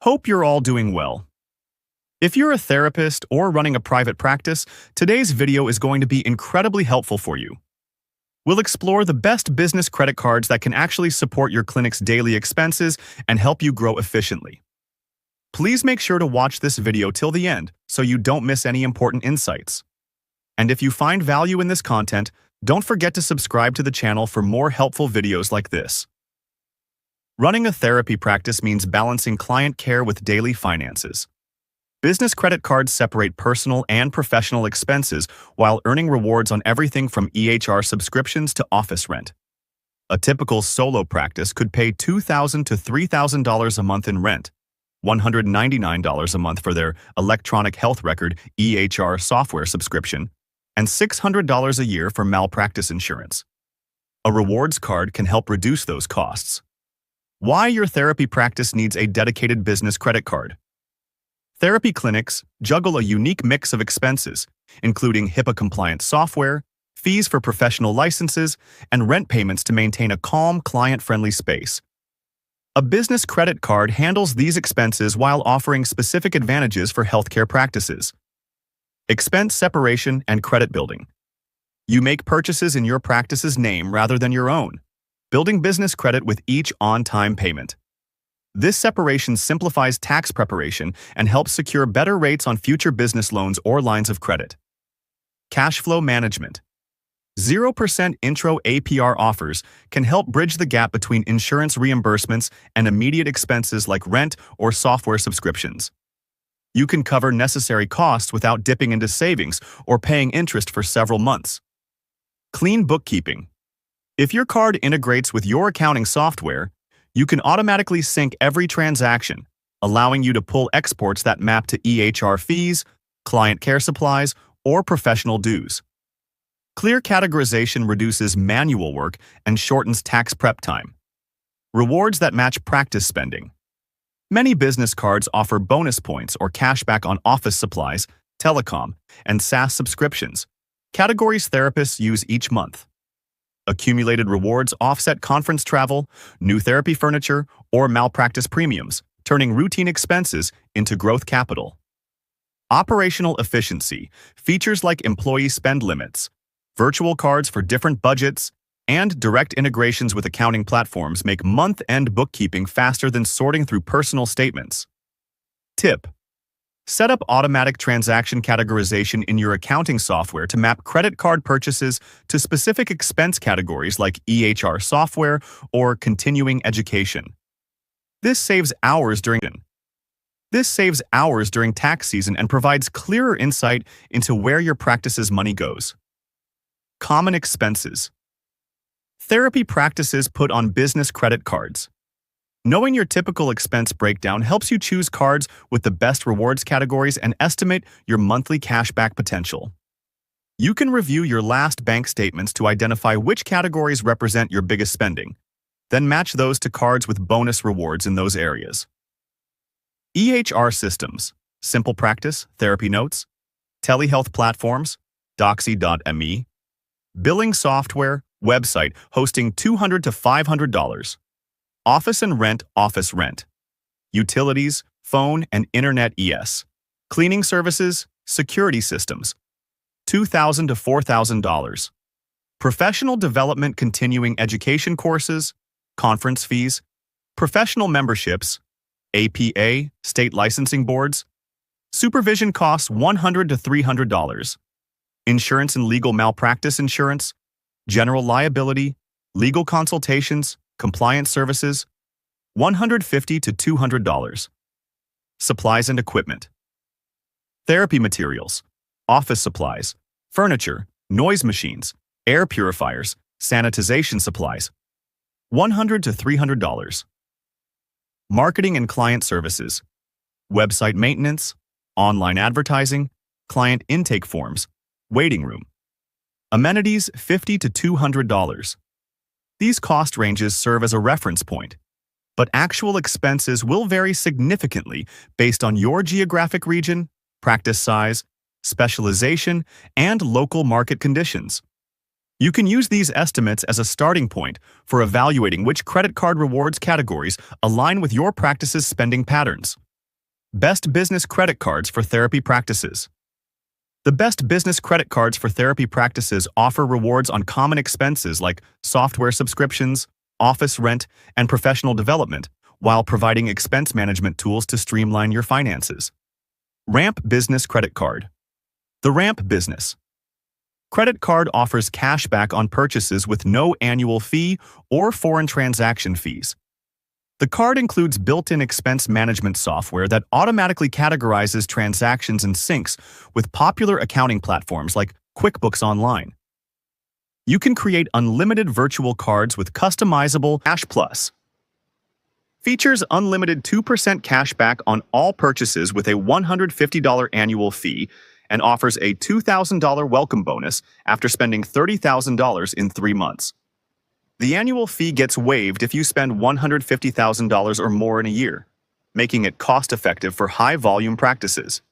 Hope you're all doing well. If you're a therapist or running a private practice, today's video is going to be incredibly helpful for you. We'll explore the best business credit cards that can actually support your clinic's daily expenses and help you grow efficiently. Please make sure to watch this video till the end so you don't miss any important insights. And if you find value in this content, don't forget to subscribe to the channel for more helpful videos like this. Running a therapy practice means balancing client care with daily finances. Business credit cards separate personal and professional expenses while earning rewards on everything from EHR subscriptions to office rent. A typical solo practice could pay $2,000 to $3,000 a month in rent, $199 a month for their electronic health record EHR software subscription, and $600 a year for malpractice insurance. A rewards card can help reduce those costs. Why your therapy practice needs a dedicated business credit card. Therapy clinics juggle a unique mix of expenses, including HIPAA-compliant software, fees for professional licenses, and rent payments to maintain a calm, client-friendly space. A business credit card handles these expenses while offering specific advantages for healthcare practices. Expense separation and credit building. You make purchases in your practice's name rather than your own, building business credit with each on-time payment. This separation simplifies tax preparation and helps secure better rates on future business loans or lines of credit. Cash flow management. 0% intro APR offers can help bridge the gap between insurance reimbursements and immediate expenses like rent or software subscriptions. You can cover necessary costs without dipping into savings or paying interest for several months. Clean bookkeeping. If your card integrates with your accounting software, you can automatically sync every transaction, allowing you to pull exports that map to EHR fees, client care supplies, or professional dues. Clear categorization reduces manual work and shortens tax prep time. Rewards that match practice spending. Many business cards offer bonus points or cashback on office supplies, telecom, and SaaS subscriptions, categories therapists use each month. Accumulated rewards offset conference travel, new therapy furniture, or malpractice premiums, turning routine expenses into growth capital. Operational efficiency, features like employee spend limits, virtual cards for different budgets, and direct integrations with accounting platforms make month-end bookkeeping faster than sorting through personal statements. Tip: set up automatic transaction categorization in your accounting software to map credit card purchases to specific expense categories like EHR software or continuing education. This saves hours during tax season and provides clearer insight into where your practice's money goes. Common expenses. Therapy practices put on business credit cards. Knowing your typical expense breakdown helps you choose cards with the best rewards categories and estimate your monthly cashback potential. You can review your last bank statements to identify which categories represent your biggest spending, then match those to cards with bonus rewards in those areas. EHR systems, Simple Practice, Therapy Notes, telehealth platforms, Doxy.me, billing software, website hosting $200 to $500. Office and rent, office rent. Utilities, phone and internet ES. Cleaning services, security systems. $2,000 to $4,000. Professional development continuing education courses, conference fees, professional memberships, APA, state licensing boards. Supervision costs $100 to $300. Insurance and legal malpractice insurance, general liability, legal consultations, compliance services, $150 to $200. Supplies and equipment. Therapy materials, office supplies, furniture, noise machines, air purifiers, sanitization supplies, $100 to $300. Marketing and client services, website maintenance, online advertising, client intake forms, waiting room. Amenities, $50 to $200. These cost ranges serve as a reference point, but actual expenses will vary significantly based on your geographic region, practice size, specialization, and local market conditions. You can use these estimates as a starting point for evaluating which credit card rewards categories align with your practice's spending patterns. Best business credit cards for therapy practices. The best business credit cards for therapy practices offer rewards on common expenses like software subscriptions, office rent, and professional development, while providing expense management tools to streamline your finances. Ramp Business Credit Card. The Ramp Business Credit Card offers cash back on purchases with no annual fee or foreign transaction fees. The card includes built-in expense management software that automatically categorizes transactions and syncs with popular accounting platforms like QuickBooks Online. You can create unlimited virtual cards with customizable Cash Plus. Features unlimited 2% cash back on all purchases with a $150 annual fee and offers a $2,000 welcome bonus after spending $30,000 in 3 months. The annual fee gets waived if you spend $150,000 or more in a year, making it cost-effective for high-volume practices.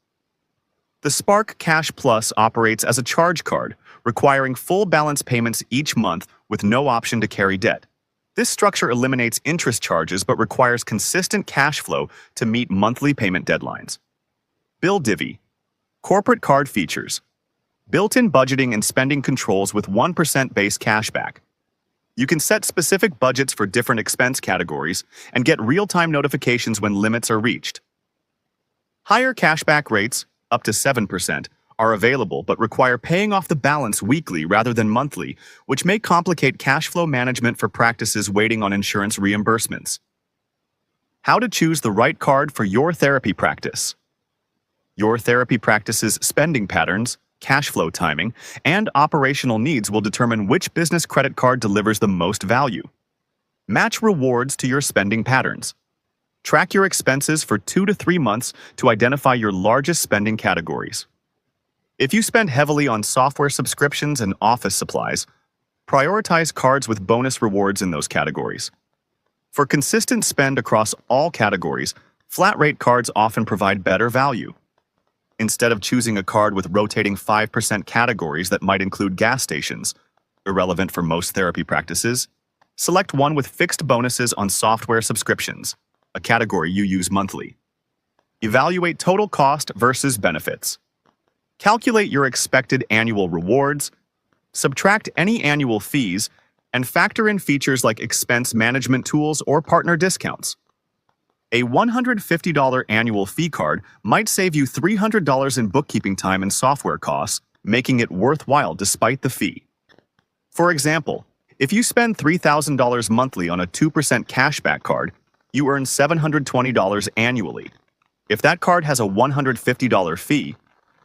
The Spark Cash Plus operates as a charge card, requiring full balance payments each month with no option to carry debt. This structure eliminates interest charges but requires consistent cash flow to meet monthly payment deadlines. Bill Divvy Corporate Card features built-in budgeting and spending controls with 1% base cashback. You can set specific budgets for different expense categories and get real-time notifications when limits are reached. Higher cashback rates, up to 7%, are available but require paying off the balance weekly rather than monthly, which may complicate cash flow management for practices waiting on insurance reimbursements. How to choose the right card for your therapy practice. Your therapy practice's spending patterns, cash flow timing, and operational needs will determine which business credit card delivers the most value. Match rewards to your spending patterns. Track your expenses for 2 to 3 months to identify your largest spending categories. If you spend heavily on software subscriptions and office supplies, prioritize cards with bonus rewards in those categories. For consistent spend across all categories, flat-rate cards often provide better value. Instead of choosing a card with rotating 5% categories that might include gas stations, irrelevant for most therapy practices, select one with fixed bonuses on software subscriptions, a category you use monthly. Evaluate total cost versus benefits. Calculate your expected annual rewards, subtract any annual fees, and factor in features like expense management tools or partner discounts. A $150 annual fee card might save you $300 in bookkeeping time and software costs, making it worthwhile despite the fee. For example, if you spend $3,000 monthly on a 2% cashback card, you earn $720 annually. If that card has a $150 fee,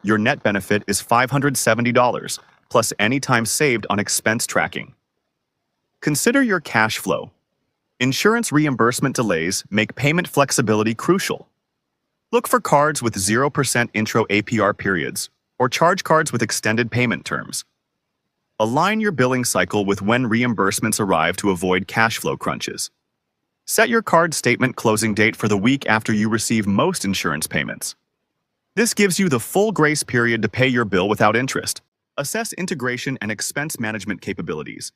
your net benefit is $570, plus any time saved on expense tracking. Consider your cash flow. Insurance reimbursement delays make payment flexibility crucial. Look for cards with 0% intro APR periods or charge cards with extended payment terms. Align your billing cycle with when reimbursements arrive to avoid cash flow crunches. Set your card statement closing date for the week after you receive most insurance payments. This gives you the full grace period to pay your bill without interest. Assess integration and expense management capabilities.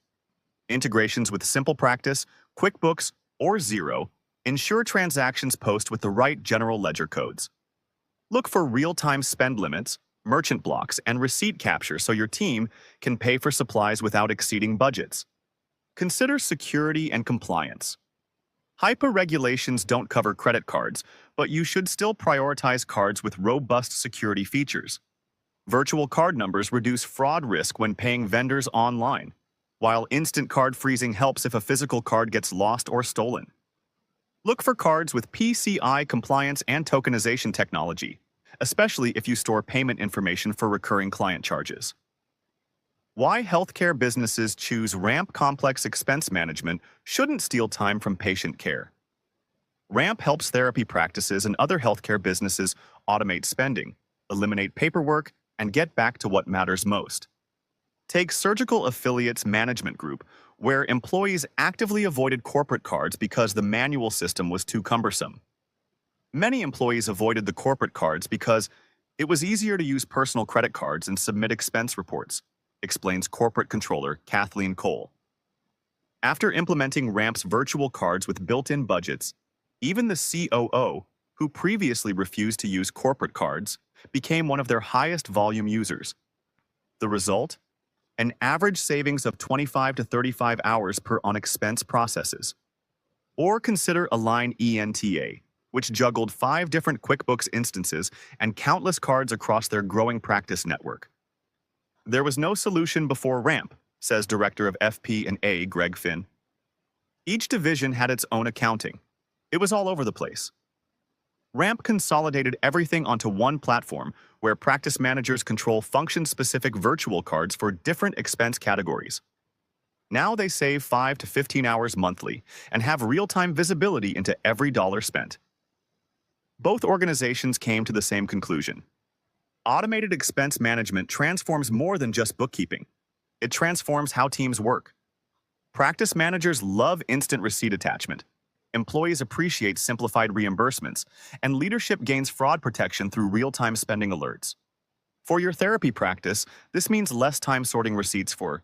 Integrations with Simple Practice, QuickBooks, or Xero ensure transactions post with the right general ledger codes. Look for real-time spend limits, merchant blocks, and receipt capture so your team can pay for supplies without exceeding budgets. Consider security and compliance. HIPAA regulations don't cover credit cards, but you should still prioritize cards with robust security features. Virtual card numbers reduce fraud risk when paying vendors online, while instant card freezing helps if a physical card gets lost or stolen. Look for cards with PCI compliance and tokenization technology, especially if you store payment information for recurring client charges. Why healthcare businesses choose Ramp Complex Expense Management shouldn't steal time from patient care. Ramp helps therapy practices and other healthcare businesses automate spending, eliminate paperwork, and get back to what matters most. Take Surgical Affiliates Management Group, where employees actively avoided corporate cards because the manual system was too cumbersome. Many employees avoided the corporate cards because it was easier to use personal credit cards and submit expense reports, explains corporate controller Kathleen Cole. After implementing Ramp's virtual cards with built-in budgets, even the COO, who previously refused to use corporate cards, became one of their highest volume users. The result? An average savings of 25 to 35 hours per on expense processes. Or consider Align ENTA, which juggled 5 different QuickBooks instances and countless cards across their growing practice network. There was no solution before Ramp, says Director of FP&A Greg Finn. Each division had its own accounting. It was all over the place. Ramp consolidated everything onto one platform where practice managers control function-specific virtual cards for different expense categories. Now they save 5 to 15 hours monthly and have real-time visibility into every dollar spent. Both organizations came to the same conclusion. Automated expense management transforms more than just bookkeeping. It transforms how teams work. Practice managers love instant receipt attachment. Employees appreciate simplified reimbursements, and leadership gains fraud protection through real-time spending alerts. For your therapy practice, this means less time sorting receipts for